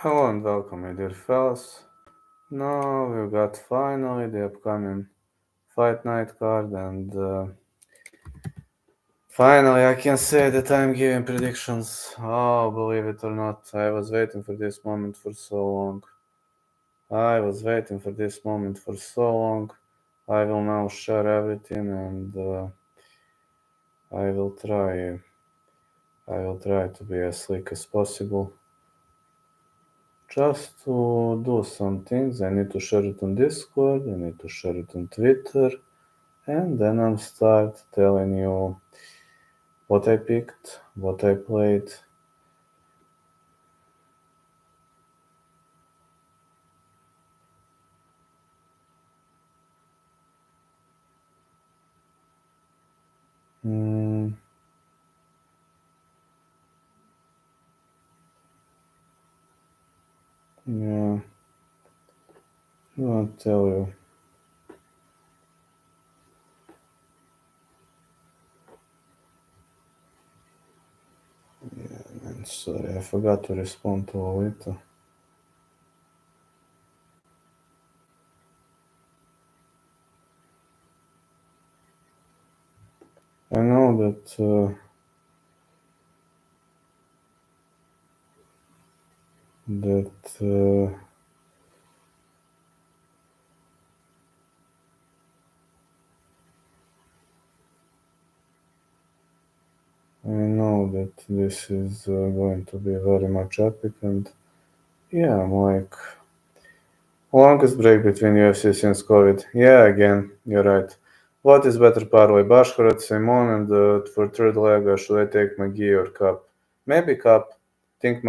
Hello and welcome, my dear fellas. Now we've got finally the upcoming fight night card, and finally I can say that I'm giving predictions. Oh, believe it or not, I was waiting for this moment for so long. I was waiting for this moment for so long. I will now share everything, and I will try. I will try to be as slick as possible. Just to do some things, I need to share it on Discord. I need to share it on Twitter. And then I'll start telling you what I picked, what I played. Mm, yeah, I'll tell you. Man, sorry, I forgot to respond to Lolita. I know that I know that this is going to be very much epic, and yeah, I'm like longest break between UFC since COVID. Yeah, again, you're right. What is better parlay, Bashkarat, Simon, and for third leg, should I take McGee or Cup? Maybe Cup. Think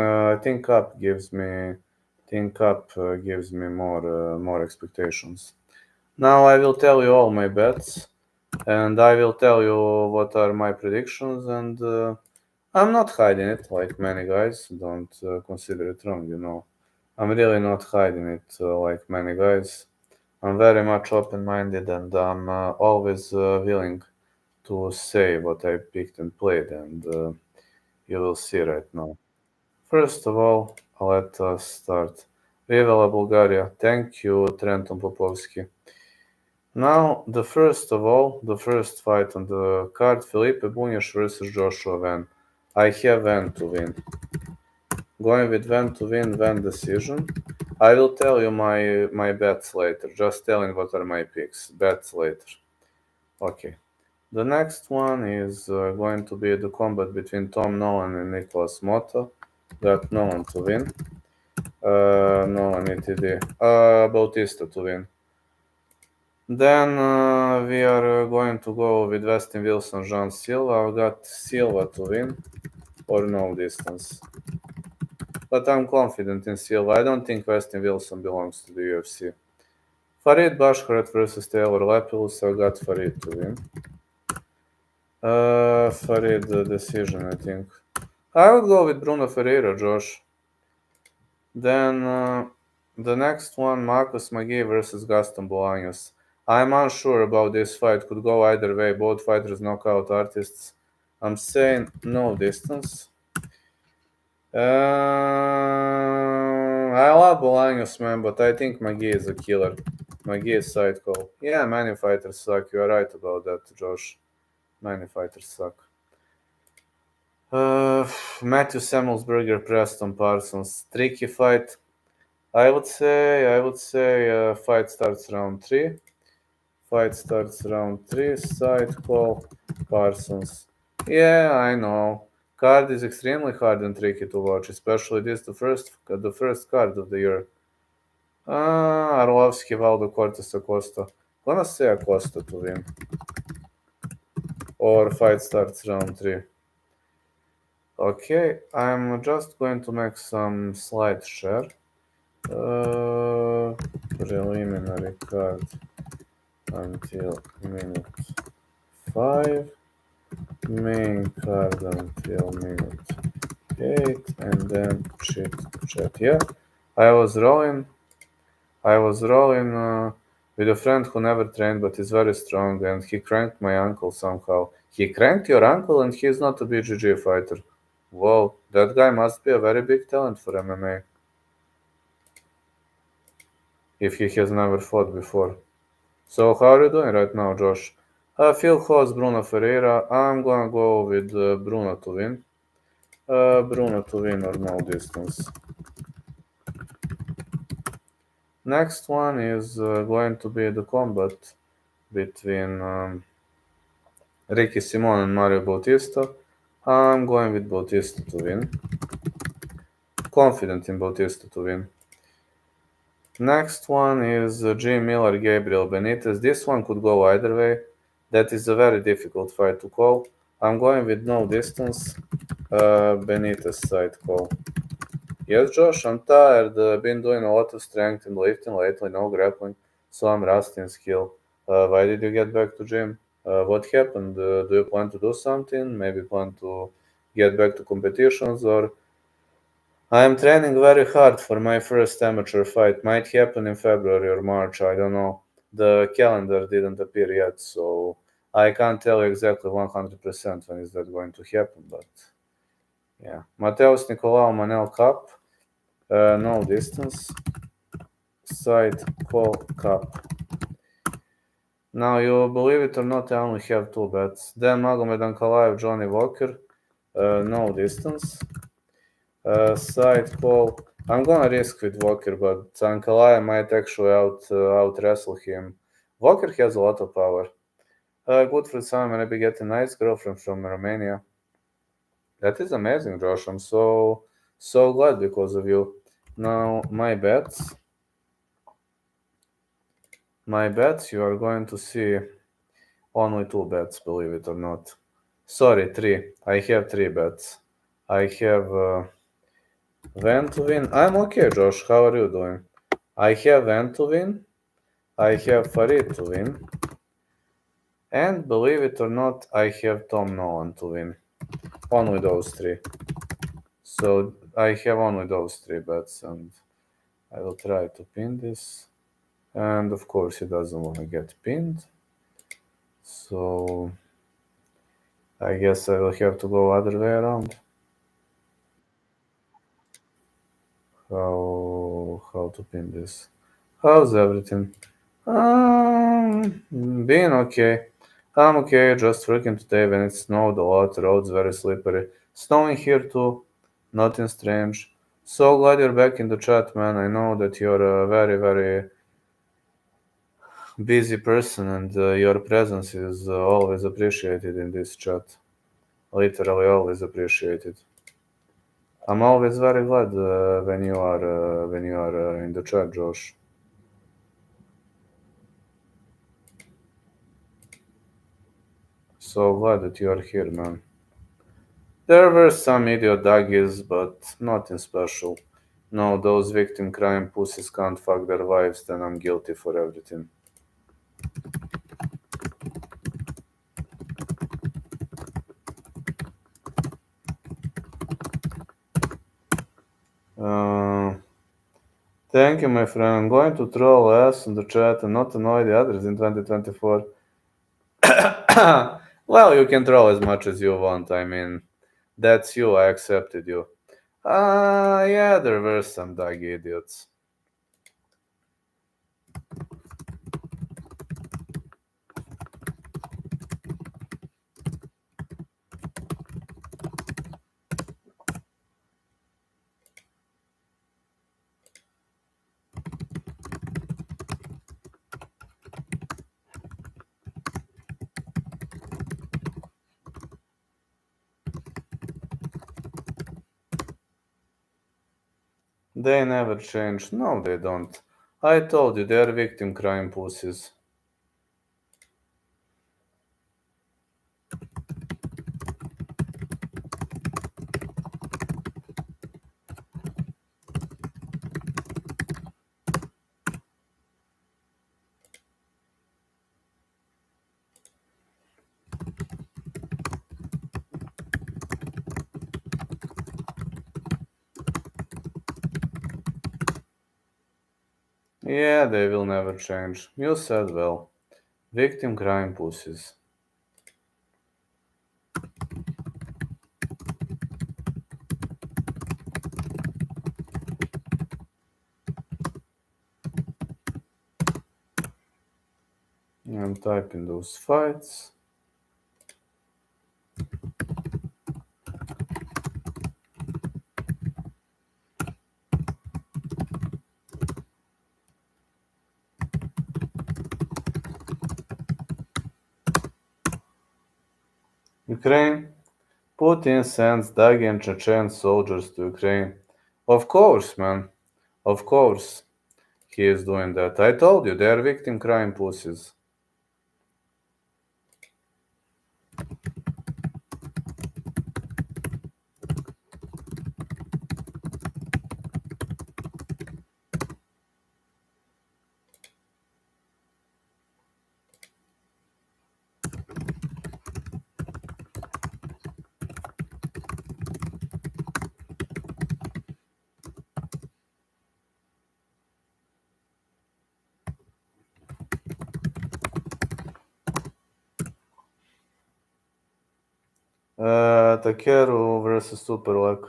Cup gives me more expectations. Now I will tell you all my bets, and I will tell you what are my predictions, and I'm not hiding it like many guys. Don't consider it wrong, you know. I'm really not hiding it like many guys. I'm very much open-minded, and I'm always willing to say what I picked and played, and you will see right now. First of all, let us start. Vivala Bulgaria. Thank you, Trenton Popovsky. Now, the first fight on the card, Felipe Bunyash versus Joshua Van. I have Van to win. Going with Van to win, Van decision. I will tell you my bets later. Just telling what are my picks. Bets later. Okay. The next one is going to be the combat between Tom Nolan and Nicholas Motta. Got Nolan to win. Nolan ETD. Bautista to win. Then we are going to go with Westin Wilson, Jean Silva. I've got Silva to win or no distance. But I'm confident in Silva. I don't think Westin Wilson belongs to the UFC. Farid Bashkaret versus Taylor Lepilus. I got Farid to win. Farid decision, I think. I would go with Bruno Ferreira, Josh. Then the next one, Marcus McGee versus Gaston Bolaños. I'm unsure about this fight. Could go either way. Both fighters knockout artists. I'm saying no distance. I love Bolaños, man, but I think McGee is a killer. McGee is side call. Yeah, many fighters suck. You are right about that, Josh. Many fighters suck. Matthew Samuelsberger, Preston Parsons. Tricky fight. I would say fight starts round 3. Fight starts round 3. Side call. Parsons. Yeah, I know. Card is extremely hard and tricky to watch, especially this the first card of the year. Arlovski, Valdo, Cortes, Acosta. Gonna say Acosta to win. Or fight starts round 3. Okay, I'm just going to make some slide share. Preliminary card until minute 5. Main card until minute 8. And then Chit Chat. Yeah, I was rolling. With a friend who never trained but is very strong, and he cranked my uncle somehow. He cranked your uncle, and he is not a BJJ fighter. Whoa, that guy must be a very big talent for MMA. if he has never fought before. So how are you doing right now, Josh? Phil hosts Bruno Ferreira. I'm gonna go with Bruno to win. Bruno to win or no distance. Next one is going to be the combat between Ricky Simon and Mario Bautista. I'm going with Bautista to win. Confident in Bautista to win. Next one is Jim Miller, Gabriel Benitez. This one could go either way. That is a very difficult fight to call. I'm going with no distance. Benitez side call. Yes, Josh, I'm tired. Been doing a lot of strength and lifting lately, no grappling, so I'm rusty in skill. Why did you get back to gym? What happened? Do you plan to do something? Maybe plan to get back to competitions, or I am training very hard for my first amateur fight. Might happen in February or March, I don't know. The calendar didn't appear yet, so I can't tell you exactly 100% when is that going to happen, but yeah. Mateus Nicolau Manel Cup, no distance. Side call cup. Now, you believe it or not, I only have two bets. Dan Magomed Ankalaev, Johnny Walker, no distance. Side call. I'm gonna risk with Walker, but Ankalaev might actually out wrestle him. Walker has a lot of power. Good for Simon, maybe get a nice girlfriend from Romania. That is amazing, Josh. I'm so glad because of you. Now, my bets. My bets, you are going to see only two bets, believe it or not. Sorry, three. I have three bets. I have Van to win. I'm okay, Josh. How are you doing? I have Van to win. I have Farid to win. And believe it or not, I have Tom Nolan to win. Only those three. So I have only those three bets, and I will try to pin this. And of course, he doesn't want to get pinned. So I guess I will have to go other way around. How to pin this? How's everything? Being okay. I'm okay, just working today when it snowed a lot, roads very slippery. Snowing here too, nothing strange. So glad you're back in the chat, man. I know that you're a very, very busy person and your presence is always appreciated in this chat. Literally always appreciated. I'm always very glad when you are in the chat, Josh. So glad that you are here, man. There were some idiot doggies, but nothing special. No, those victim crime pussies can't fuck their wives, then I'm guilty for everything. Uh, Thank you, my friend. I'm going to troll ass in the chat and not annoy the others in 2024. Well, you can troll as much as you want. I mean, that's you. I accepted you. Yeah, there were some dog idiots. They never change. No, they don't. I told you, they're victim crime pussies. Yeah, they will never change. You said well. Victim crime pussies. I'm typing those fights. Ukraine. Putin sends Dagian Chechen soldiers to Ukraine. Of course, man. Of course he is doing that. I told you, they are victim crime pussies. Takeru versus Superlag.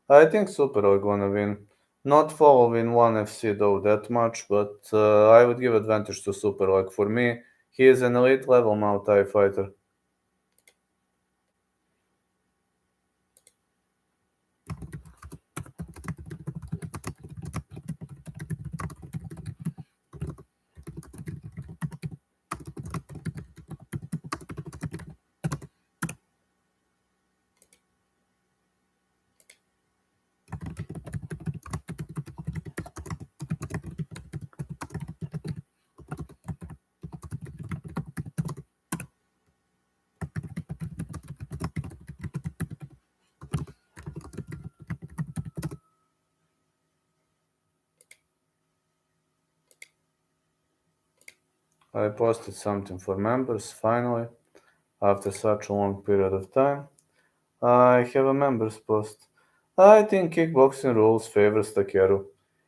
I think Superlag gonna win. Not following ONE FC though that much, but I would give advantage to Superlag. For me, he is an elite level Muay Thai fighter. I posted something for members finally, after such a long period of time. I have a members post. I think kickboxing rules favors Takeru.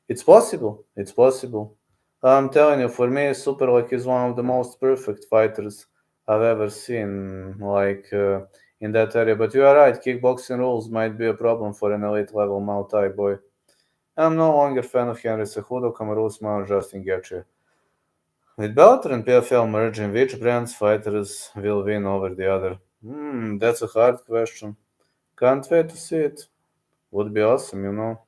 It's possible. It's possible. I'm telling you, for me, Superlag is one of the most perfect fighters I've ever seen, in that area. But you are right, kickboxing rules might be a problem for an elite level Muay Thai boy. I'm no longer fan of Henry Cejudo, Kamaru Usman, or Justin Gaethje. With Bellator and PFL merging, which brand's fighters will win over the other? That's a hard question. Can't wait to see it. Would be awesome, you know.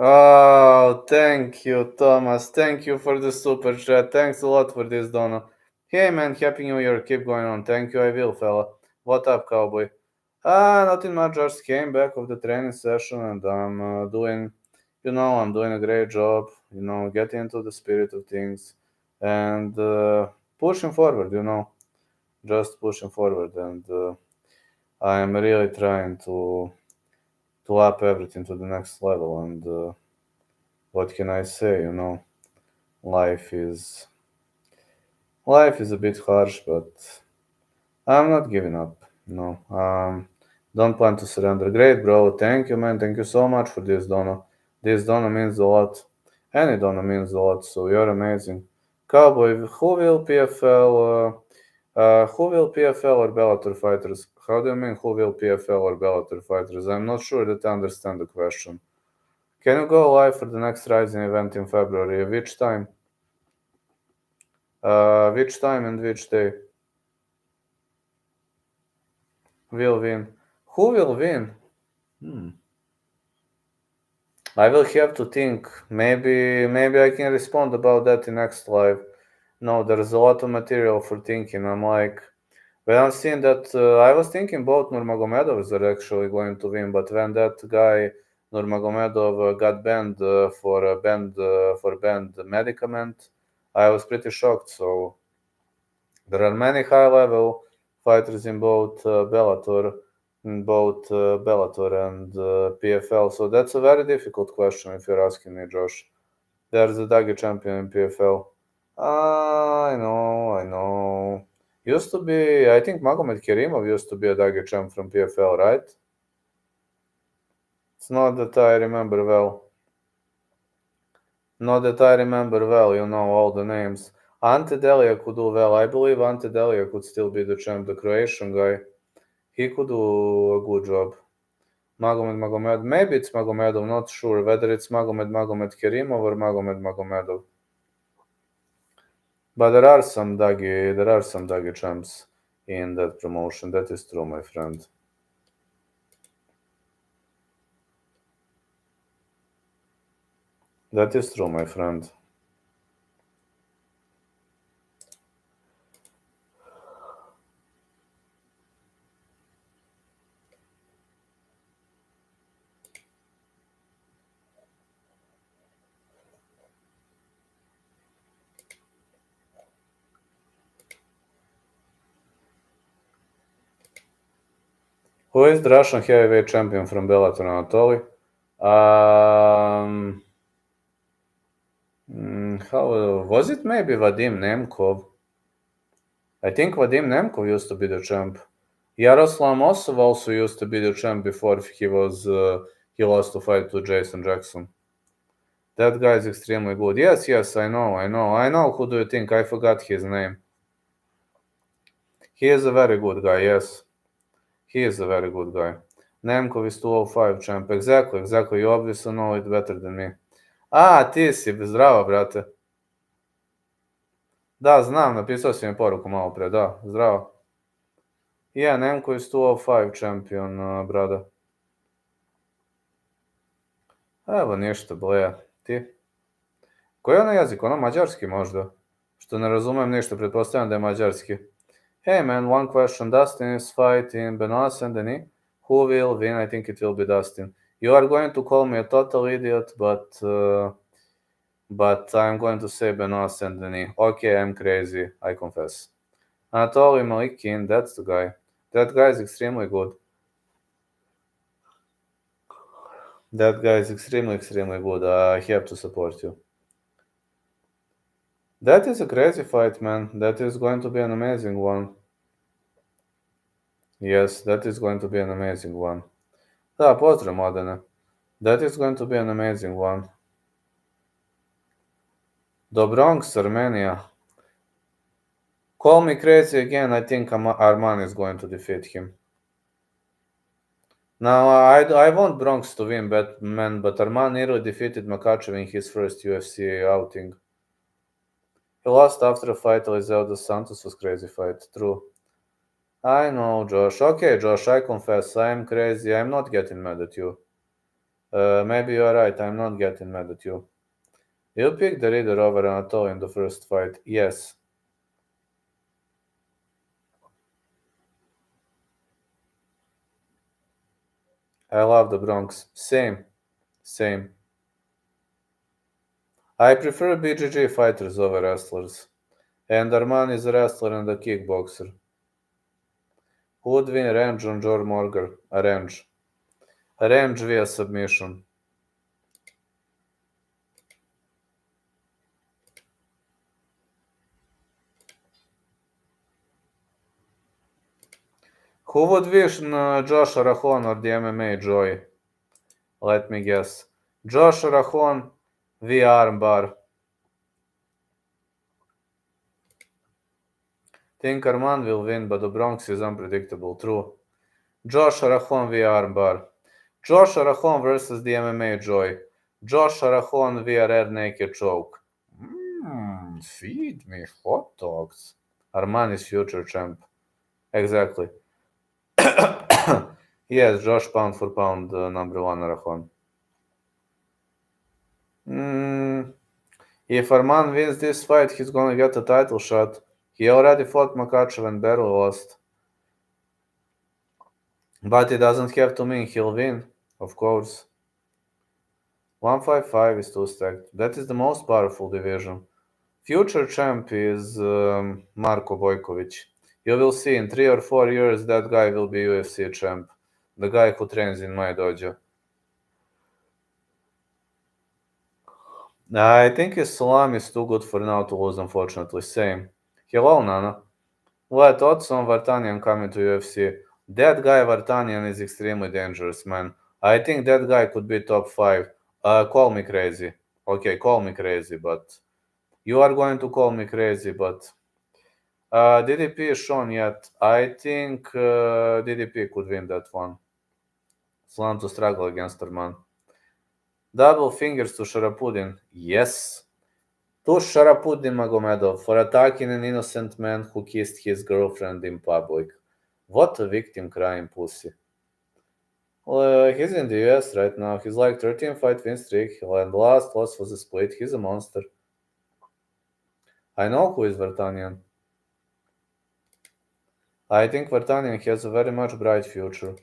Oh, thank you, Thomas. Thank you for the super chat. Thanks a lot for this, Donna. Hey, man, happy new year. Keep going on. Thank you, I will, fella. What up, cowboy? Nothing much. Just came back of the training session and I'm doing a great job, getting into the spirit of things and pushing forward, just pushing forward. And I'm really trying to up everything to the next level. And what can I say? Life is life is a bit harsh, but I'm not giving up. No, don't plan to surrender. Great, bro. Thank you, man. Thank you so much for this, Donna. This Donna means a lot. Any Donna means a lot. So you're amazing, Cowboy. Who will PFL or Bellator fighters? How do you mean who will PFL or Bellator fighters? I'm not sure that I understand the question. Can you go live for the next Rising event in February? Which time? Which time and which day? Will win. Who will win? I will have to think. Maybe I can respond about that in next live. No, there's a lot of material for thinking. I'm like, when I'm seeing that, I was thinking both Nurmagomedovs are actually going to win, but when that guy Nurmagomedov got banned for banned medicament. I was pretty shocked. So there are many high-level fighters in both Bellator and PFL. So that's a very difficult question if you're asking me, Josh. There's a Dagi champion in PFL. I know. Used to be, I think Magomed Kerimov used to be a Dagi champ from PFL, right? It's not that I remember well. Not that I remember well, all the names. Ante Delia could do well. I believe Ante Delia could still be the champ, the Croatian guy. He could do a good job. Magomed, maybe it's Magomedov, not sure whether it's Magomed Kerimov or Magomedov. But there are some Dagi champs in that promotion. That is true, my friend. That is true, my friend. Who is the Russian heavyweight champion from Bellator, Anatoly? How was it? Maybe Vadim Nemkov. I think Vadim Nemkov used to be the champ. Yaroslav Mosov also used to be the champ before he lost the fight to Jason Jackson. That guy is extremely good. Yes, I know. Who do you think? I forgot his name. He is a very good guy, yes. He is a very good guy. Nemkov is 205 champ. Exactly. You obviously know it better than me. Ti si, zdravo, brate. Da, znam, napisao si mi poruku malo pre, da, zdravo. Nemko is 205 champion, brada. Evo ništa, bleja. Ti? Koji je ono jezik? Ono mađarski možda? Što ne razumem ništa, pretpostavljam da je mađarski. Hey man, one question. Dustin is fighting Benoit Saint-Denis. Who will win? I think it will be Dustin. You are going to call me a total idiot, but I'm going to say Benoit Saint-Denis. Okay, I'm crazy, I confess. Anatoly Malikin, that's the guy. That guy is extremely good. That guy is extremely good. I have to support you. That is a crazy fight, man. That is going to be an amazing one. Yes, that is going to be an amazing one. Da, pozdrav, Mladene. That is going to be an amazing one. The Bronx, Armenia. Call me crazy again. I think Arman is going to defeat him. Now, I want Bronx to win, but Arman nearly defeated Makachev in his first UFC outing. He lost after a fight. Eliseo dos Santos was crazy fight. True. I know, Josh. Okay, Josh, I confess. I am crazy. I'm not getting mad at you. Maybe you are right. I'm not getting mad at you. You picked the leader over Anatoly in the first fight. Yes. I love the Bronx. Same. I prefer BJJ fighters over wrestlers. And Arman is a wrestler and a kickboxer. Who would win range on George Morgan? A range via submission. Who would win Josh Arahon or the MMA Joy? Let me guess. Josh Arahon via armbar. Think Arman will win, but the Bronx is unpredictable. True. Josh Arahon via armbar. Josh Arahon versus the MMA Joy. Josh Arahon via rear naked choke. Feed me hot dogs. Arman is future champ. Exactly. Yes, Josh pound for pound, number one Arahon. If Arman wins this fight, he's gonna get a title shot. He already fought Makachev and barely lost. But it doesn't have to mean he'll win, of course. 155 is too stacked. That is the most powerful division. Future champ is Marko Bojkovic. You will see in 3 or 4 years that guy will be UFC champ. The guy who trains in my dojo. I think his salam is too good for now to lose, unfortunately. Same. Hello, Nana. What thoughts on Vartanian coming to UFC? That guy Vartanian is extremely dangerous, man. I think that guy could be top 5. Call me crazy. Okay, call me crazy, but you are going to call me crazy, but DDP is shown yet. I think DDP could win that one. Slam to struggle against Arman. Double fingers to Sharapudin. Yes. To Sharapudin Magomedov for attacking an innocent man who kissed his girlfriend in public. What a victim crying pussy. Well, he's in the US right now. He's like 13 fight win streak. And last loss was a split. He's a monster. I know who is Vartanian. I think Vartanian has a very much bright future.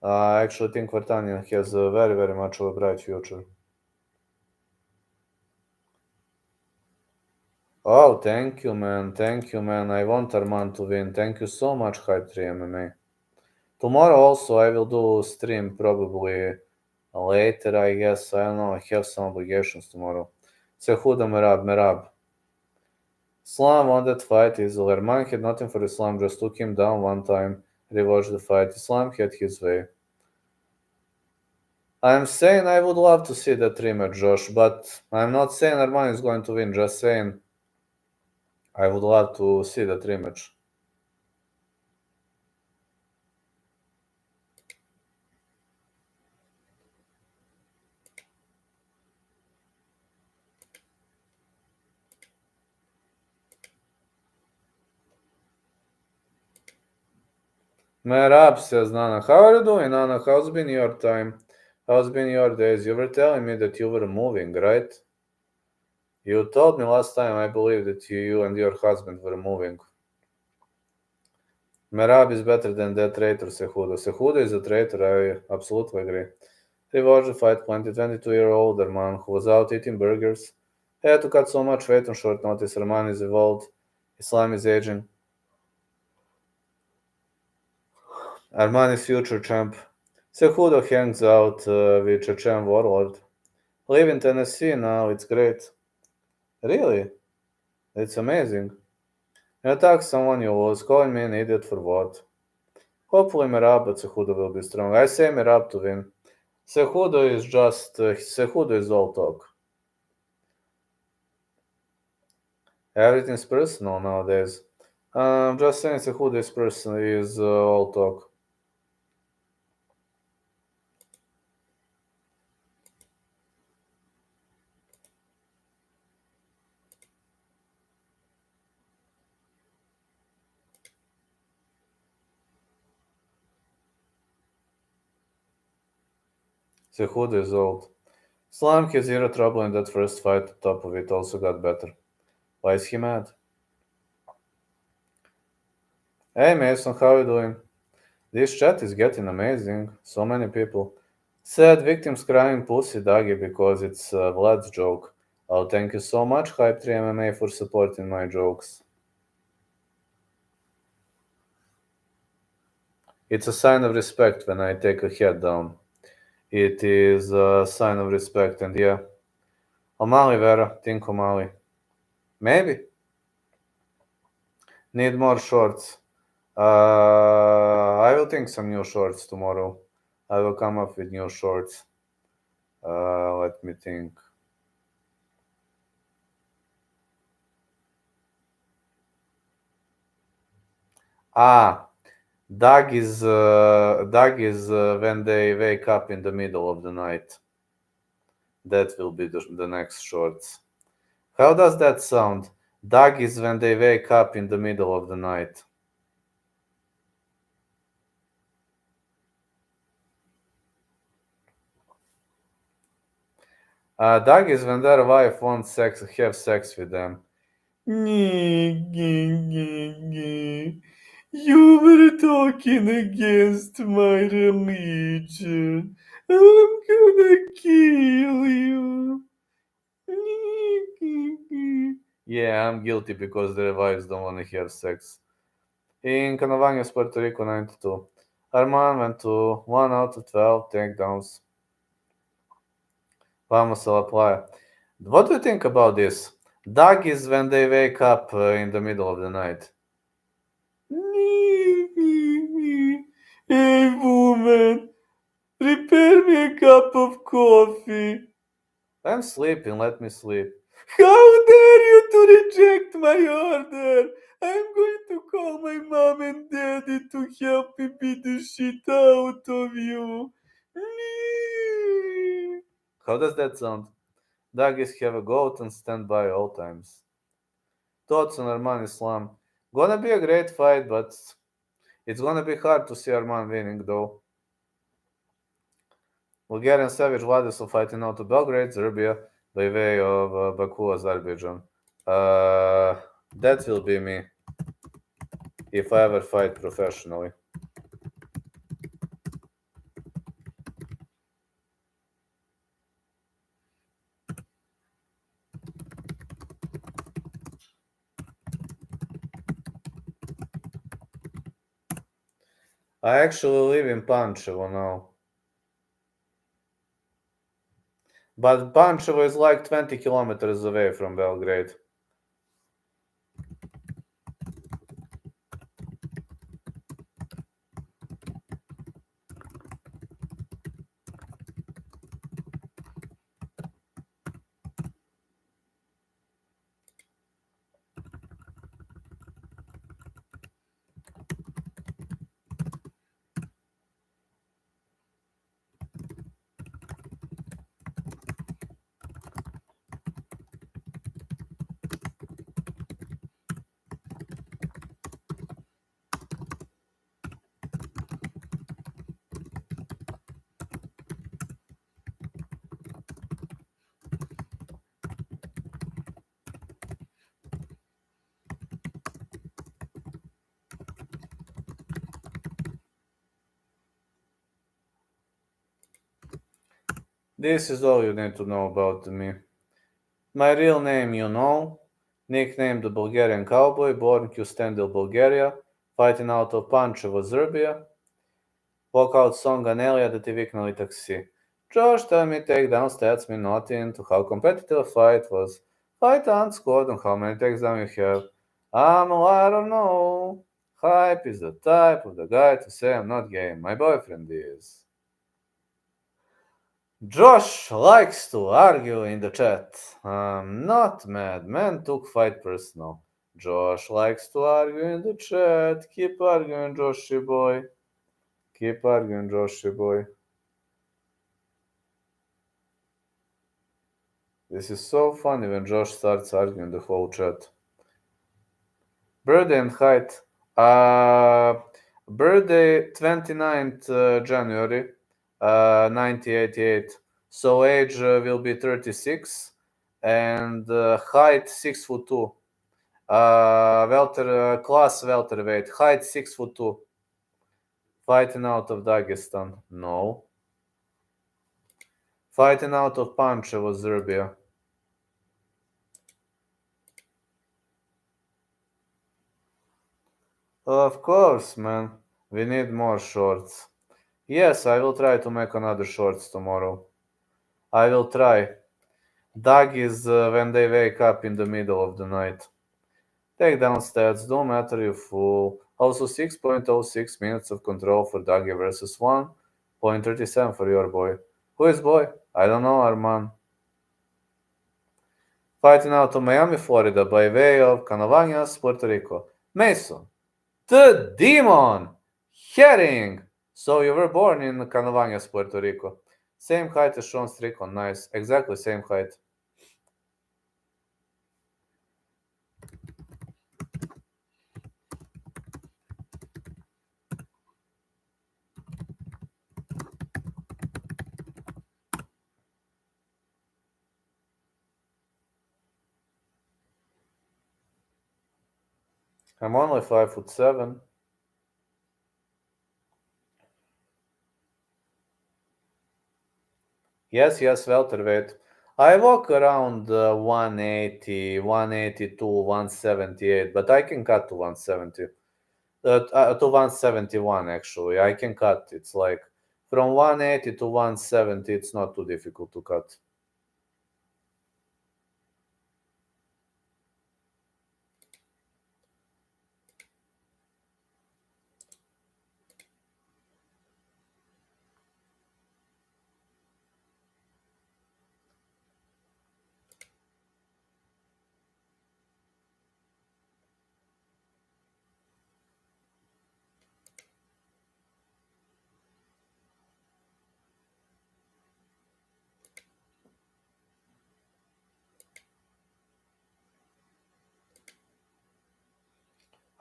I actually think Vartanian has a very, very much of a bright future. Oh, thank you, man. Thank you, man. I want Arman to win. Thank you so much, Hype 3 MMA. Tomorrow also I will do stream probably later, I guess. I don't know. I have some obligations tomorrow. Sehuda Merab. Islam won that fight easily. Arman had nothing for Islam, just took him down one time, rewatched the fight. Islam had his way. I'm saying I would love to see that rematch, Josh, but I'm not saying Arman is going to win, just saying I would love to see that rematch. Merab says Nana. How are you doing, Nana? How's been your time? How's been your days? You were telling me that you were moving, right? You told me last time, I believe, that you and your husband were moving. Merab is better than that traitor, Sehudo. Sehudo is a traitor, I absolutely agree. He watched the fight, 22-year-old Arman, who was out eating burgers. He had to cut so much weight on short notice. Arman is evolved. Islam is aging. Arman is future champ. Sehudo hangs out with Chechen warlord. Live in Tennessee now, it's great. Really? It's amazing. You attack someone you lose, calling me an idiot for what? Hopefully Merab, but Cejudo will be strong. I say Merab to win. Cejudo is just... Cejudo is all talk. Everything's personal nowadays. I'm just saying Cejudo is personal, is all talk. Cejudo is old. Slime had zero trouble in that first fight, top of it also got better. Why is he mad? Hey Mason, how you doing? This chat is getting amazing. So many people. Sad victims crying pussy doggy because it's Vlad's joke. Oh, thank you so much, Hype 3 MMA, for supporting my jokes. It's a sign of respect when I take a head down. It is a sign of respect, and yeah. O'Malley, Vera, think O'Malley. Maybe. Need more shorts. I will think some new shorts tomorrow. I will come up with new shorts. Let me think. Dag is when they wake up in the middle of the night. That will be the next shorts. How does that sound? Dag is when they wake up in the middle of the night. Dag is when their wife wants have sex with them. You were talking against my religion. I'm gonna kill you. Yeah, I'm guilty because the wives don't want to have sex. In Canavanias, Puerto Rico, 92. Arman went to 1 out of 12 takedowns. Vamos a la playa. What do you think about this? Doggies when they wake up in the middle of the night. Hey, woman, prepare me a cup of coffee. I'm sleeping, let me sleep. How dare you to reject my order? I'm going to call my mom and daddy to help me beat the shit out of you. How does that sound? Doggies have a goat and stand by all times. Thoughts on Arman Islam. Gonna be a great fight, but it's gonna be hard to see Arman winning though. Bulgarian Savage Vladisov fighting out of Belgrade, Serbia, by way of Baku, Azerbaijan. Uh, that will be me if I ever fight professionally. I actually live in Pančevo now. But Pančevo is like 20 kilometers away from Belgrade. This is all you need to know about me. My real name you know, nicknamed the Bulgarian Cowboy, born Kyustendil, Bulgaria, fighting out of Pančevo, Serbia. Walkout song Anelija da ti viknuli taksi. Josh, tell me takedown stats mean nothing to how competitive a fight was. Fight on squad and how many takedowns you have. I don't know. Hype is the type of the guy to say I'm not game. My boyfriend is. Josh likes to argue in the chat. I'm not mad. Man took fight personal. Josh likes to argue in the chat. Keep arguing, Joshy boy. Keep arguing, Joshy boy. This is so funny when Josh starts arguing the whole chat. Birthday and height. Birthday 29th January 1988. So age will be 36 and height 6 foot 2. Class welterweight. Height 6 foot 2. Fighting out of Dagestan. No. Fighting out of Pančevo, Serbia. Of course, man. We need more shorts. Yes, I will try to make another shorts tomorrow. I will try. Dog is when they wake up in the middle of the night. Takedown stats don't matter, you fool. Also 6.06 minutes of control for Doggy versus 1.37 for your boy. Who is boy? I don't know, Arman. Fighting out of Miami, Florida by way of Canavanias, Puerto Rico. Mason. The Demon! Herring! So you were born in Canavanias, Puerto Rico. Same height as Sean Strickland. Nice. Exactly same height. I'm only 5'7". Yes, welterweight. I walk around 180, 182, 178, but I can cut to 170. To 171, actually. I can cut. It's like from 180 to 170, it's not too difficult to cut.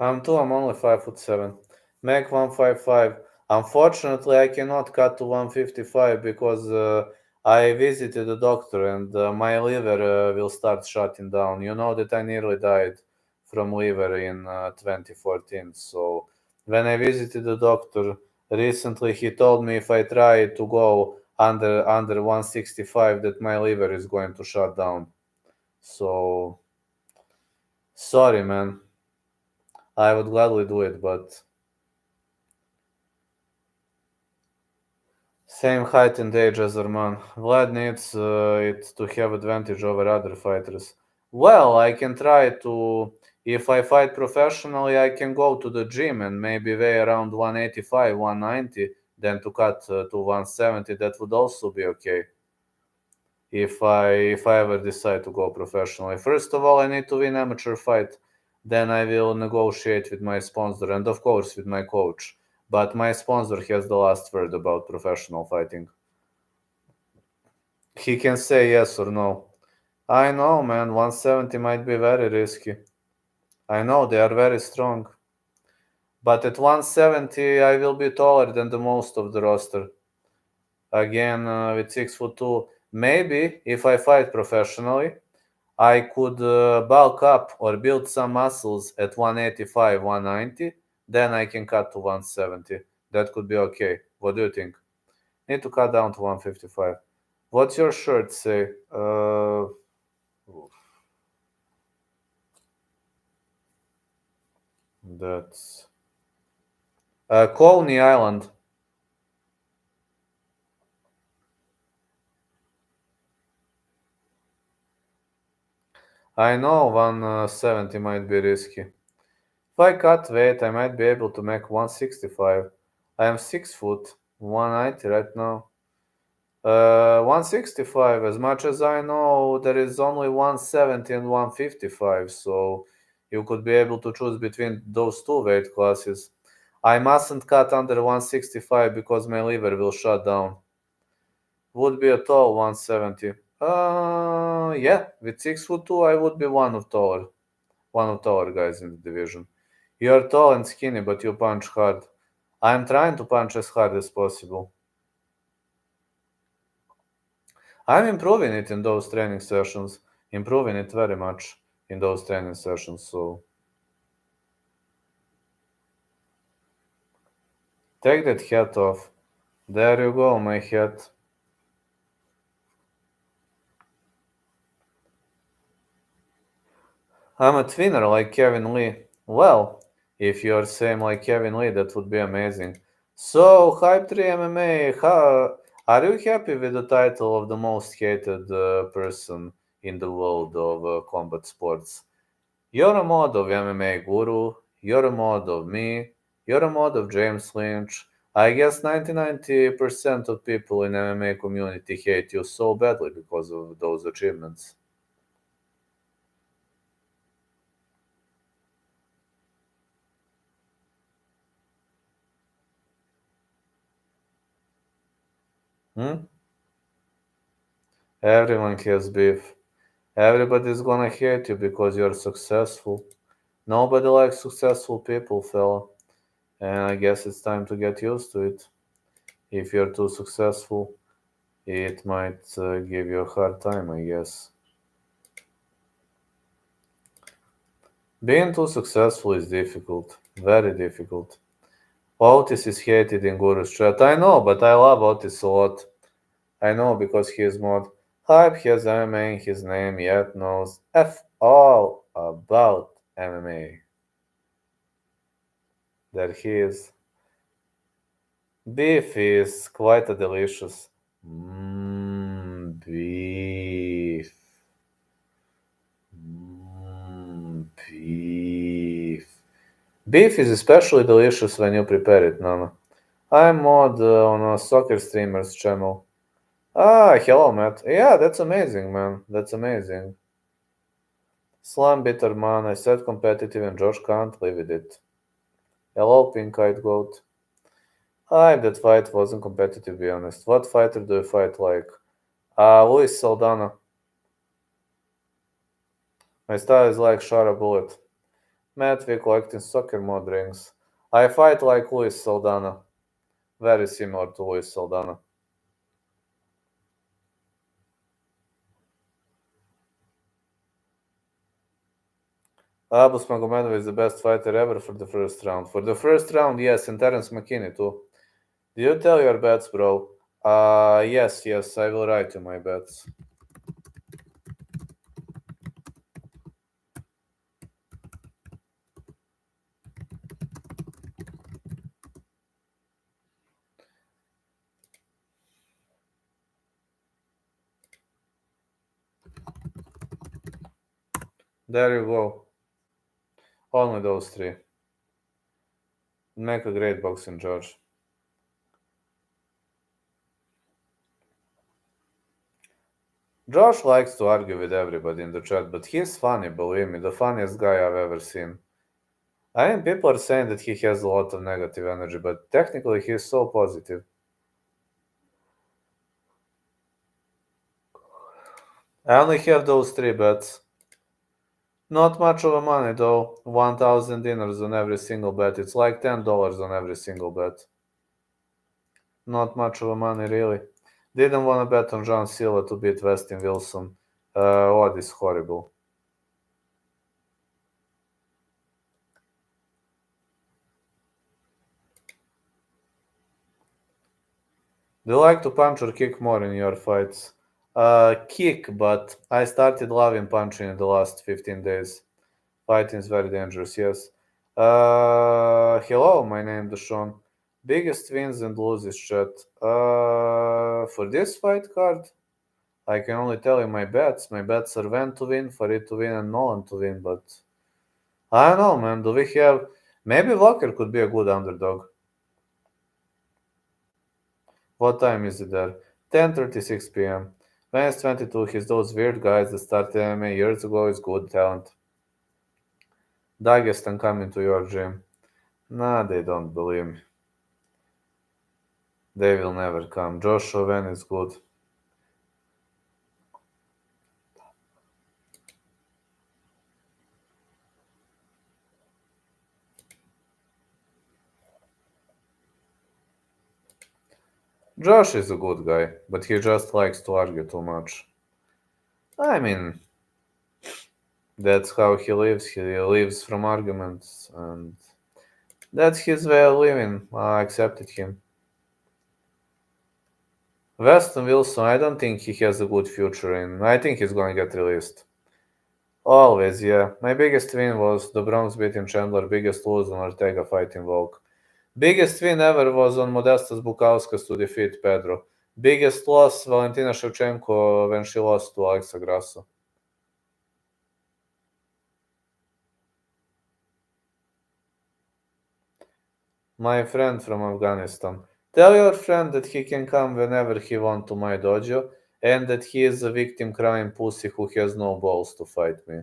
I'm only 5'7". Make 155. Unfortunately, I cannot cut to 155 because I visited the doctor and my liver will start shutting down. You know that I nearly died from liver in 2014. So when I visited the doctor recently, he told me if I try to go under 165, that my liver is going to shut down. So sorry, man. I would gladly do it, but same height and age as Arman. Vlad needs it to have advantage over other fighters. Well, I can try to. If I fight professionally, I can go to the gym and maybe weigh around 185, 190, then to cut to 170. That would also be okay. If I ever decide to go professionally. First of all, I need to win amateur fight. Then I will negotiate with my sponsor and of course with my coach. But my sponsor has the last word about professional fighting. He can say yes or no. I know, man, 170 might be very risky. I know they are very strong. But at 170, I will be taller than the most of the roster. Again, with 6'2", maybe if I fight professionally, I could bulk up or build some muscles at 185, 190. Then I can cut to 170. That could be okay. What do you think? Need to cut down to 155. What's your shirt say? That's Coney Island. I know 170 might be risky. If I cut weight, I might be able to make 165. I am 6 foot, 190 right now. 165, as much as I know, there is only 170 and 155, so you could be able to choose between those two weight classes. I mustn't cut under 165 because my liver will shut down. Would be a tall 170. Yeah, with 6'2", I would be one of taller guys in the division. You're tall and skinny, but you punch hard. I'm trying to punch as hard as possible. I'm improving it in those training sessions, improving it very much in those training sessions. So take that hat off. There you go, my hat. I'm a twinner like Kevin Lee. Well, if you're same like Kevin Lee, that would be amazing. So, Hype 3 MMA, are you happy with the title of the most hated person in the world of combat sports? You're a mod of MMA Guru, you're a mod of me, you're a mod of James Lynch. I guess 90% of people in MMA community hate you so badly because of those achievements. Hmm? Everyone has beef. Everybody's gonna hate you because you're successful. Nobody likes successful people, fella. And I guess it's time to get used to it. If you're too successful, it might give you a hard time, I guess. Being too successful is difficult, very difficult. Otis is hated in Guru's chat. I know, but I love Otis a lot. I know because he is mod. Hype has MMA in his name, yet knows F all about MMA. That his beef is quite a delicious. Beef. Beef. Beef is especially delicious when you prepare it, Nana. I'm mod on a soccer streamer's channel. Ah, hello, Matt. Yeah, that's amazing, man. That's amazing. Slam bitter man, I said competitive and Josh can't live with it. Hello, pink-eyed goat. That fight wasn't competitive, to be honest. What fighter do you fight like? Luis Saldana. My style is like Shara Bullet. Matt, we collecting soccer mod rings. I fight like Luis Saldana. Very similar to Luis Saldana. Abus Magomedov is the best fighter ever for the first round. For the first round, yes, and Terence McKinney too. Do you tell your bets, bro? Yes, I will write you my bets. There you go. Only those three. Make a great boxing judge. Josh likes to argue with everybody in the chat, but he's funny, believe me, the funniest guy I've ever seen. I mean, people are saying that he has a lot of negative energy, but technically he's so positive. I only have those three bets. Not much of a money though. 1,000 dinars on every single bet. It's like $10 on every single bet. Not much of a money, really. Didn't want to bet on John Silva to beat Westin Wilson. Odd is horrible. Do you like to punch or kick more in your fights? Kick, but I started loving punching in the last 15 days. Fighting is very dangerous, yes. Hello, my name is Deshaun. Biggest wins and loses chat. For this fight card, I can only tell you my bets. My bets are when to win, Farid to win, and Nolan to win, but I don't know, man. Do we have. Maybe Walker could be a good underdog. What time is it there? 10:36 p.m. When he's 22, he's those weird guys that started MMA years ago. Is good talent. Dagestan coming to your gym. Nah, they don't believe me. They will never come. Josh Owen is good. Josh is a good guy, but he just likes to argue too much. I mean, that's how he lives. He lives from arguments, and that's his way of living. I accepted him. Weston Wilson, I don't think he has a good future in. I think he's going to get released. Always, yeah. My biggest win was the Bronx beating Chandler, biggest lose on Ortega fighting Volk. Biggest win ever was on Modestas Bukauskas to defeat Pedro. Biggest loss Valentina Shevchenko when she lost to Alexa Grasso. My friend from Afghanistan. Tell your friend that he can come whenever he want to my dojo and that he is a victim crying pussy who has no balls to fight me.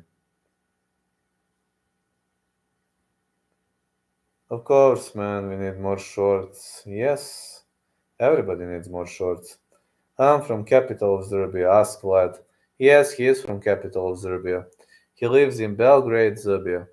Of course, man, we need more shorts. Yes, everybody needs more shorts. I'm from capital of Serbia. Ask Vlad. Yes, he is from capital of Serbia. He lives in Belgrade, Serbia.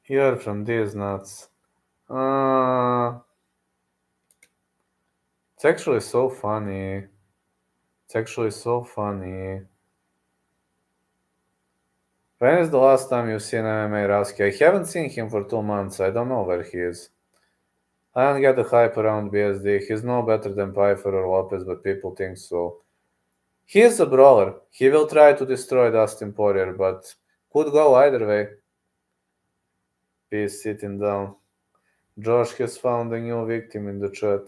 You're from these nuts. It's actually so funny. It's actually so funny. When is the last time you've seen MMA Rasky? I haven't seen him for 2 months. I don't know where he is. I don't get the hype around BSD. He's no better than Pfeiffer or Lopez, but people think so. He is a brawler. He will try to destroy Dustin Poirier, but could go either way. He's sitting down. Josh has found a new victim in the chat.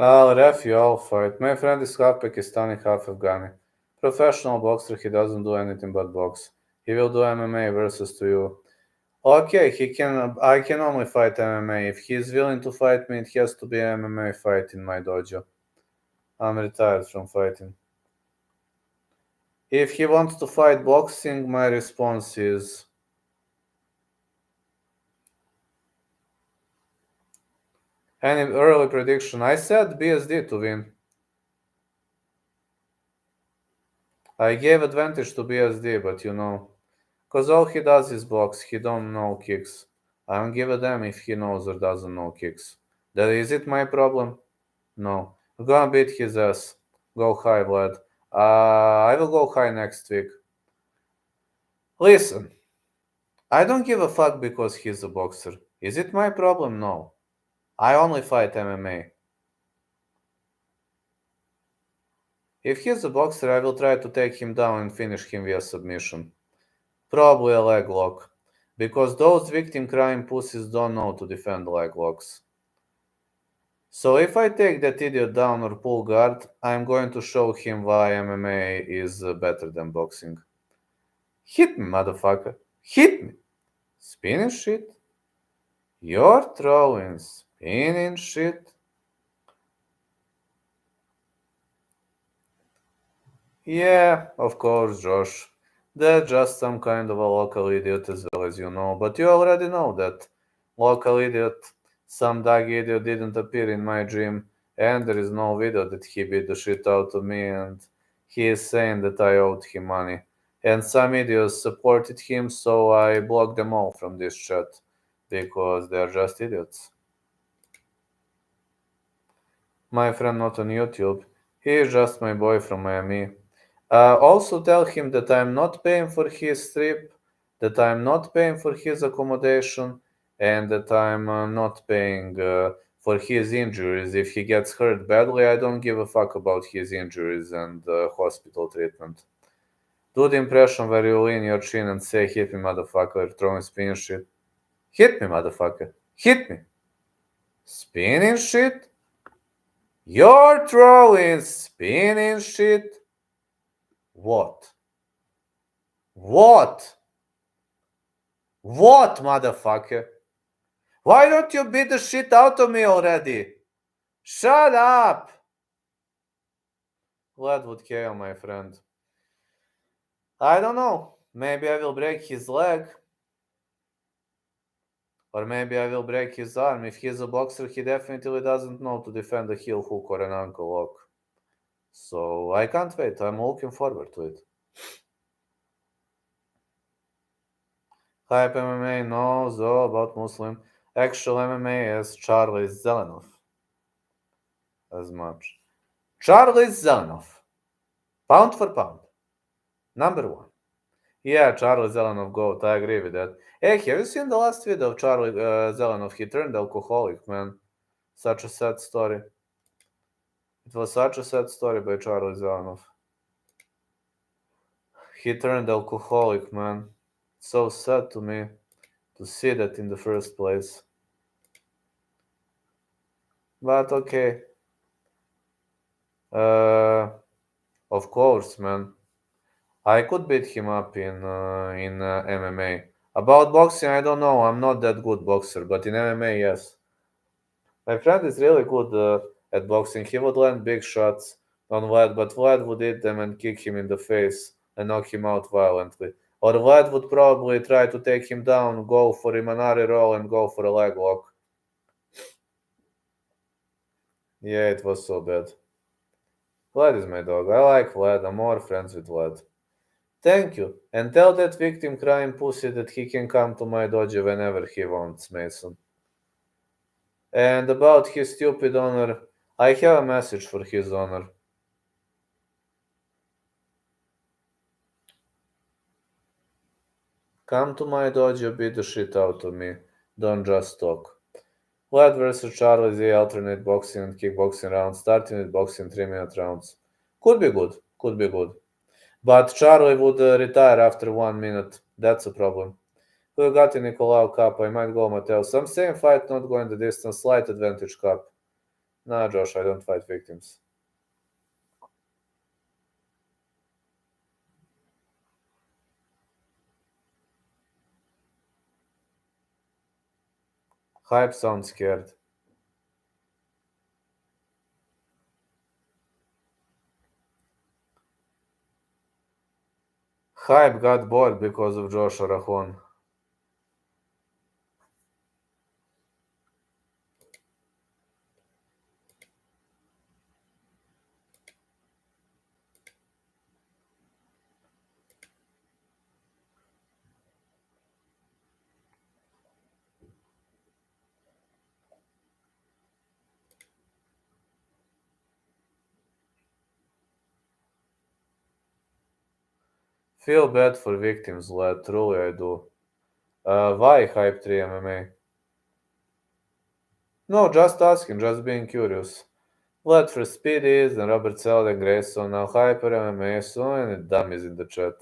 I'll ref you all fight. My friend is half Pakistani, half Afghani. Professional boxer, he doesn't do anything but box. He will do MMA versus to you. Okay, he can. I can only fight MMA. If he is willing to fight me, it has to be an MMA fight in my dojo. I'm retired from fighting. If he wants to fight boxing, my response is any early prediction. I said BSD to win. I gave advantage to BSD, but cause all he does is box. He don't know kicks. I don't give a damn if he knows or doesn't know kicks. That is it my problem? No. I'm gonna beat his ass. Go high, Vlad. I will go high next week. Listen, I don't give a fuck because he's a boxer. Is it my problem? No. I only fight MMA. If he's a boxer, I will try to take him down and finish him via submission. Probably a leg lock. Because those victim crying pussies don't know to defend leg locks. So if I take that idiot down or pull guard, I'm going to show him why MMA is better than boxing. Hit me, motherfucker. Hit me. Spinning shit? You're throwing spinning shit? Yeah, of course, Josh. They're just some kind of a local idiot as well as you know, but you already know that. Local idiot, some dog idiot didn't appear in my dream, and there is no video that he beat the shit out of me, and he is saying that I owed him money. And some idiots supported him, so I blocked them all from this chat, because they're just idiots. My friend not on YouTube. He is just my boy from Miami. Also tell him that I'm not paying for his trip, that I'm not paying for his accommodation, and that I'm not paying for his injuries. If he gets hurt badly, I don't give a fuck about his injuries and hospital treatment. Do the impression where you lean your chin and say, hit me, motherfucker, throwing spin shit. Hit me, motherfucker. Hit me. Spinning shit? You're throwing spinning shit? What? What? What, motherfucker? Why don't you beat the shit out of me already? Shut up! Gladwood KO, my friend. I don't know. Maybe I will break his leg. Or maybe I will break his arm. If he's a boxer, he definitely doesn't know to defend a heel hook or an ankle lock. So I can't wait. I'm looking forward to it. Hype MMA knows all about Muslim. Actual MMA is Charlie Zelenov. As much. Charlie Zelenov. Pound for pound. Number one. Yeah, Charlie Zelenov GOAT. I agree with that. Hey, have you seen the last video of Charlie Zelenov? He turned alcoholic, man. Such a sad story. It was such a sad story by Charlie Zavanov. He turned alcoholic, man. So sad to me to see that in the first place. But okay. Uh, of course, man. I could beat him up in MMA. About boxing, I don't know. I'm not that good boxer, but in MMA, yes. My friend is really good at boxing. He would land big shots on Vlad, but Vlad would hit them and kick him in the face and knock him out violently. Or Vlad would probably try to take him down, go for Imanari roll, and go for a leg lock. Yeah, it was so bad. Vlad is my dog. I like Vlad. I'm more friends with Vlad. Thank you. And tell that victim crying pussy that he can come to my dojo whenever he wants, Mason. And about his stupid honor, I have a message for his honor. Come to my dojo, beat the shit out of me. Don't just talk. Vlad vs. Charlie Z alternate boxing and kickboxing rounds, starting with boxing 3-minute rounds. Could be good. Could be good. But Charlie would retire after 1 minute. That's a problem. Who got in Nicolau Cup? I might go Mateo. Some saying fight not going the distance. Slight advantage cup. Nah, Josh, I don't fight victims. Hype sounds scared. Hype got bored because of Josh Arahon. Feel bad for victims, lad. Truly I do. Why Hype 3 MMA? No, just asking, just being curious. Lad for Speedies and Robert Selden Grayson, now Hyper MMA, so many dummies in the chat.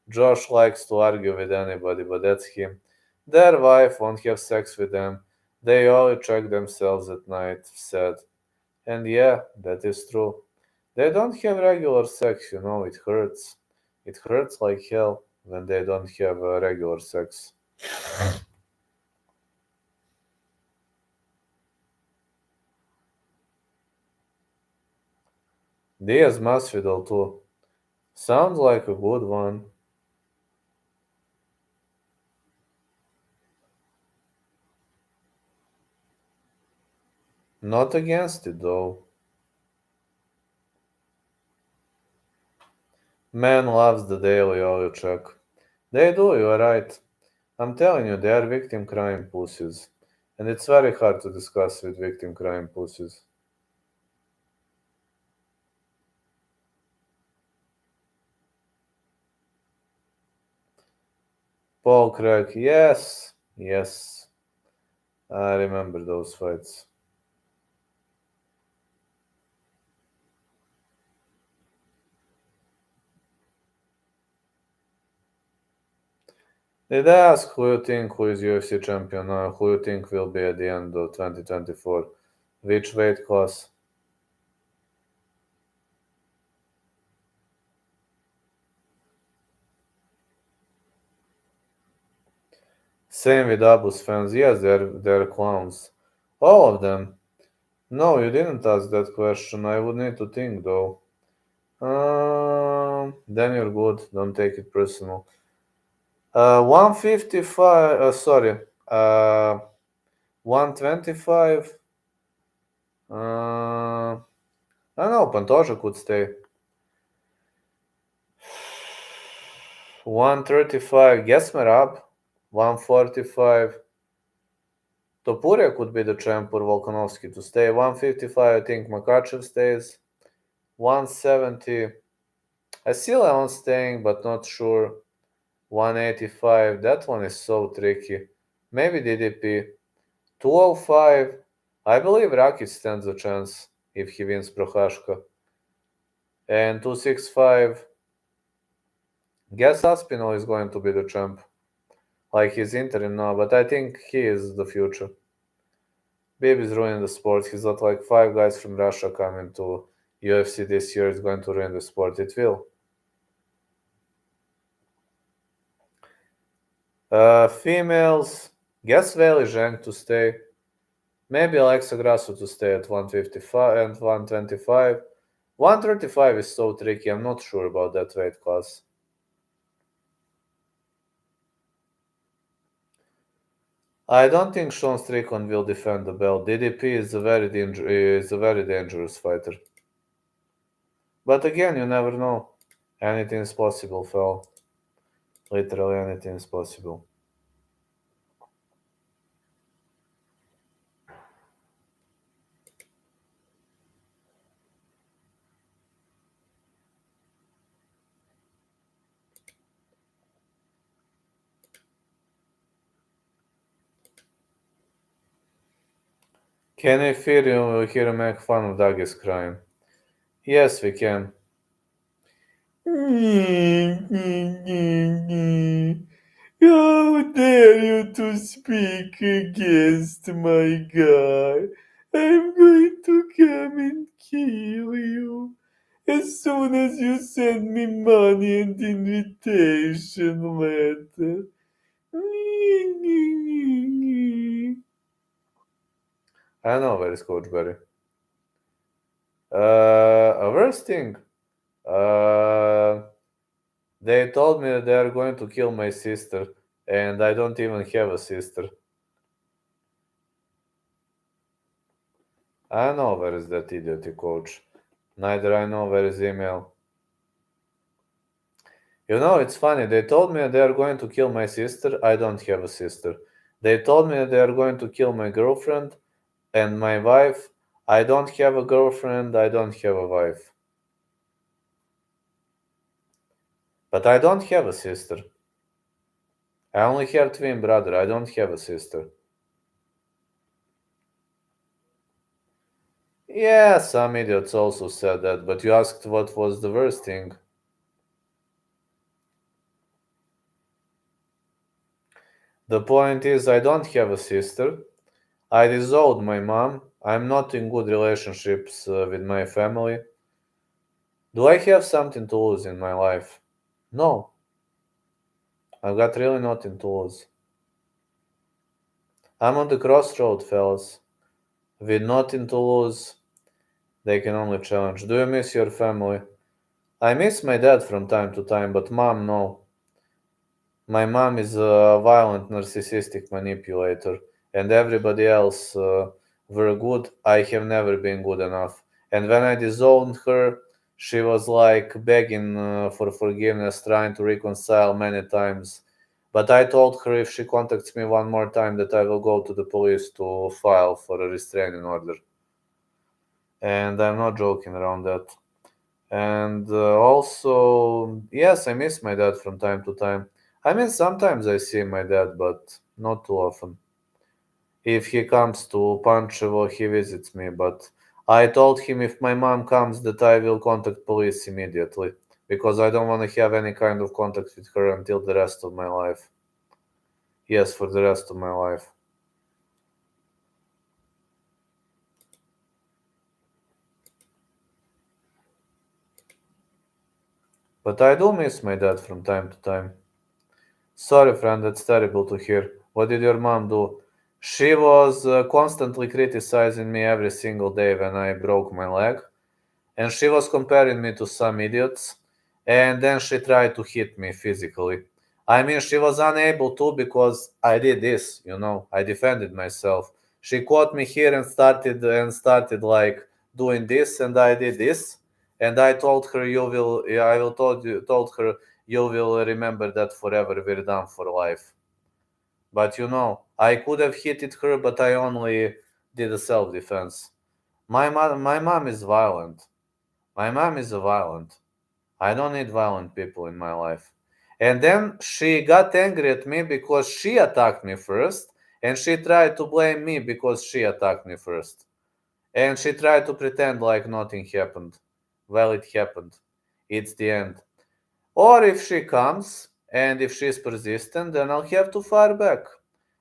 Josh likes to argue with anybody, but that's him. Their wife won't have sex with them. They only check themselves at night, said. And yeah, that is true. They don't have regular sex, it hurts. It hurts like hell when they don't have regular sex. Diaz Masvidal too. Sounds like a good one. Not against it though. Man loves the daily oil check. They do, you are right. I'm telling you, they are victim crime pussies. And it's very hard to discuss with victim crime pussies. Paul Craig, yes, yes. I remember those fights. Did I ask who you think who is UFC champion now? Who you think will be at the end of 2024? Which weight class? Same with Abus fans. Yes, they're clowns. All of them. No, you didn't ask that question. I would need to think though. Then you're good. Don't take it personal. 155. Sorry. 125. I don't know. Pantoja could stay. 135. Gesmerab. 145. Topuria could be the champ for Volkanovski to stay. 155. I think Makachev stays. 170. I see Leon staying, but not sure. 185. That one is so tricky. Maybe DDP. 205. I believe Rakic stands a chance. if he wins Prohashka. And 265, guess Aspinall is going to be the champ. Like he's interim now, but I think he is the future. Babe is ruining the sport. He's got like 5 guys from Russia coming to UFC this year. It's going to ruin the sport. It will. Females, guess Veli Zheng to stay. Maybe Alexa Grasso to stay at 155 and 125. 135 is so tricky. I'm not sure about that weight class. I don't think Sean Strickland will defend the belt. DDP is a very dangerous fighter. But again, you never know. Anything is possible, fell. Literally anything is possible. Can we hear him make fun of Douglas crying? Yes, we can. How dare you to speak against my guy? I'm going to come and kill you as soon as you send me money and invitation letter. I know where is Coach Barry. A worst thing. They told me that they are going to kill my sister, and I don't even have a sister. I know where is that idiotic coach. Neither I know where is email. You know, it's funny. They told me they are going to kill my sister. I don't have a sister. They told me they are going to kill my girlfriend and my wife. I don't have a girlfriend. I don't have a wife. But I don't have a sister. I only have twin brother. I don't have a sister. Yeah, some idiots also said that, but you asked what was the worst thing. The point is, I don't have a sister. I disowned my mom. I'm not in good relationships with my family. Do I have something to lose in my life? No. I've got really nothing to lose. I'm on the crossroad, fellas. With nothing to lose, they can only challenge. Do you miss your family? I miss my dad from time to time, but mom, no. My mom is a violent, narcissistic manipulator, and everybody else were good. I have never been good enough. And when I disowned her, she was like begging for forgiveness, trying to reconcile many times. But I told her if she contacts me one more time that I will go to the police to file for a restraining order. And I'm not joking around that. And also, yes, I miss my dad from time to time. I mean, sometimes I see my dad, but not too often. If he comes to Panchevo, he visits me, but I told him if my mom comes that I will contact police immediately because I don't want to have any kind of contact with her until the rest of my life. Yes, for the rest of my life. But I do miss my dad from time to time. Sorry, friend, that's terrible to hear. What did your mom do? She was constantly criticizing me every single day when I broke my leg, and she was comparing me to some idiots, and then she tried to hit me physically. I mean, she was unable to because I did this, I defended myself. She caught me here and started like doing this, and I did this, and I told her you will. Yeah, I will told her you will remember that forever. We're done for life. But I could have hit her, but I only did a self defense. My mom is violent. My mom is a violent. I don't need violent people in my life. And then she got angry at me because she attacked me first, and she tried to blame me because she attacked me first. And she tried to pretend like nothing happened. Well, it happened. It's the end. Or if she comes, and if she's persistent, then I'll have to fire back.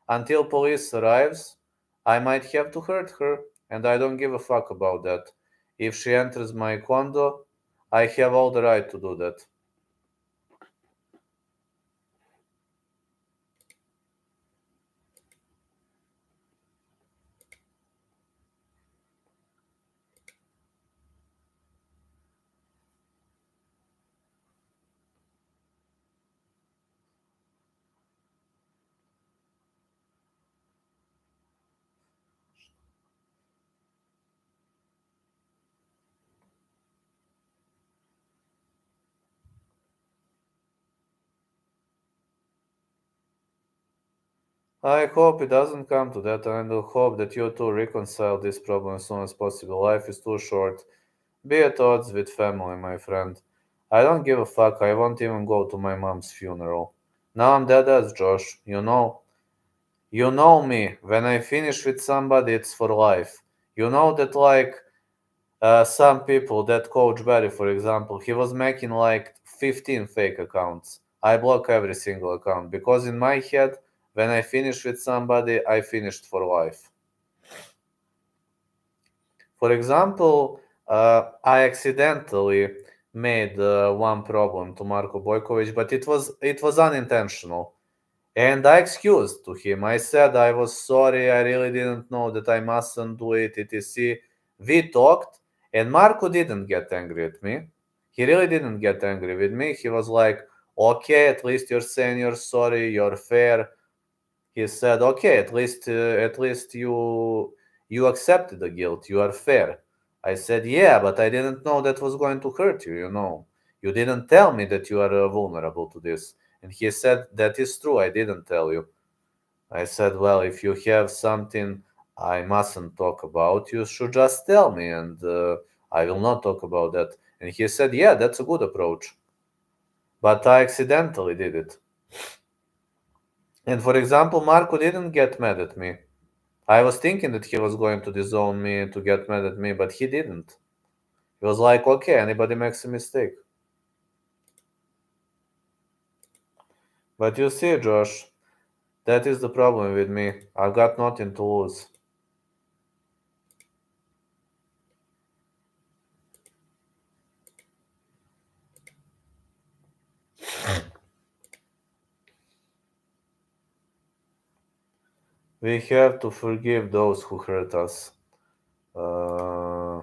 Until police arrives, I might have to hurt her, and I don't give a fuck about that. If she enters my condo, I have all the right to do that. I hope it doesn't come to that, and I hope that you two reconcile this problem as soon as possible. Life is too short. Be at odds with family, my friend. I don't give a fuck. I won't even go to my mom's funeral. Now I'm dead as Josh. You know me. When I finish with somebody, it's for life. You know that, like, some people, that Coach Barry, for example, he was making like 15 fake accounts. I block every single account because in my head, when I finish with somebody, I finished for life. For example, I accidentally made one problem to Marko Bojkovic, but it was unintentional. And I excused to him. I said I was sorry. I really didn't know that I mustn't do it. Etc. We talked, and Marco didn't get angry at me. He really didn't get angry with me. He was like, "Okay, at least you're saying you're sorry. You're fair." He said, "Okay, at least you accepted the guilt. You are fair." I said, "Yeah, but I didn't know that was going to hurt you. You didn't tell me that you are vulnerable to this." And he said, "That is true. I didn't tell you." I said, "Well, if you have something I mustn't talk about, you should just tell me, and I will not talk about that." And he said, "Yeah, that's a good approach." But I accidentally did it. And for example, Marco didn't get mad at me. I was thinking that he was going to disown me, to get mad at me, but he didn't. He was like, "Okay, anybody makes a mistake." But you see, Josh, that is the problem with me. I've got nothing to lose. We have to forgive those who hurt us. Uh,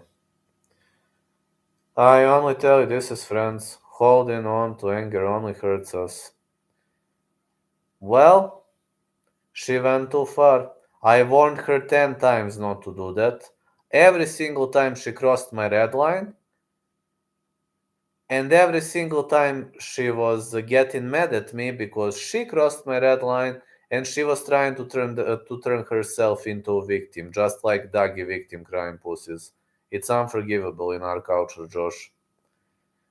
I only tell you this as friends. Holding on to anger only hurts us. Well, she went too far. I warned her 10 times not to do that. Every single time she crossed my red line, and every single time she was getting mad at me because she crossed my red line and she was trying to turn herself into a victim, just like doggy victim crime pussies. It's unforgivable in our culture, Josh.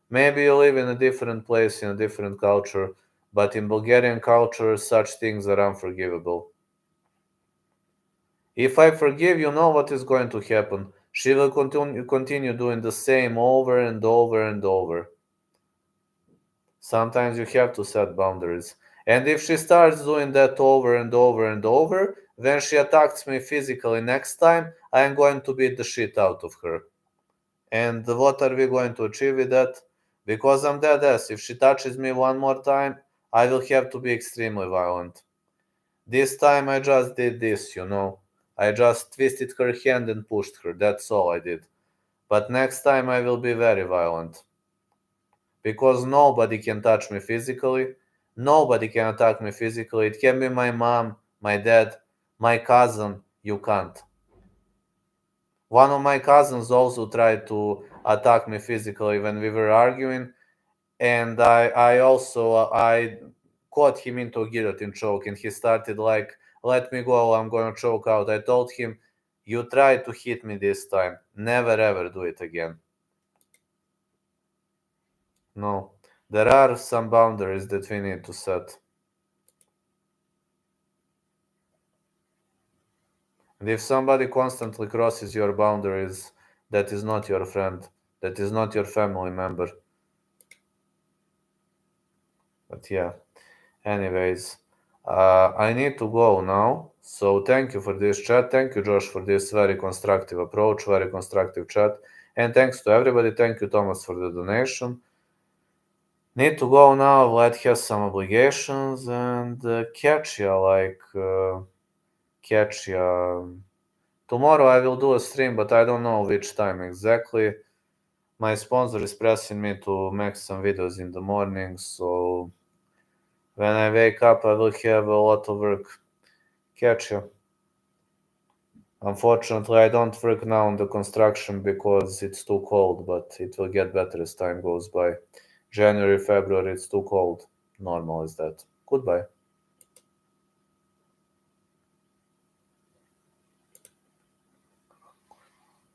Maybe you live in a different place, in a different culture, but in Bulgarian culture, such things are unforgivable. If I forgive, you know what is going to happen. She will continue doing the same over and over and over. Sometimes you have to set boundaries. And if she starts doing that over and over and over, when she attacks me physically next time, I am going to beat the shit out of her. And what are we going to achieve with that? Because I'm dead ass. If she touches me one more time, I will have to be extremely violent. This time I just did this. I just twisted her hand and pushed her. That's all I did. But next time I will be very violent. Because nobody can touch me physically. Nobody can attack me physically. It can be my mom, my dad, my cousin. You can't. One of my cousins also tried to attack me physically when we were arguing, and I caught him into a guillotine choke, and he started like, "Let me go, I'm going to choke out." I told him, "You tried to hit me this time. Never ever do it again." No, there are some boundaries that we need to set. And if somebody constantly crosses your boundaries, that is not your friend, that is not your family member. But yeah, anyways, I need to go now. So thank you for this chat. Thank you, Josh, for this very constructive approach, very constructive chat. And thanks to everybody. Thank you, Thomas, for the donation. Need to go now. Vlad has some obligations and catch ya, catch ya. Tomorrow I will do a stream, but I don't know which time exactly. My sponsor is pressing me to make some videos in the morning, so when I wake up I will have a lot of work. Catch you. Unfortunately, I don't work now on the construction because it's too cold, but it will get better as time goes by. January, February, it's too cold. Normal is that. Goodbye.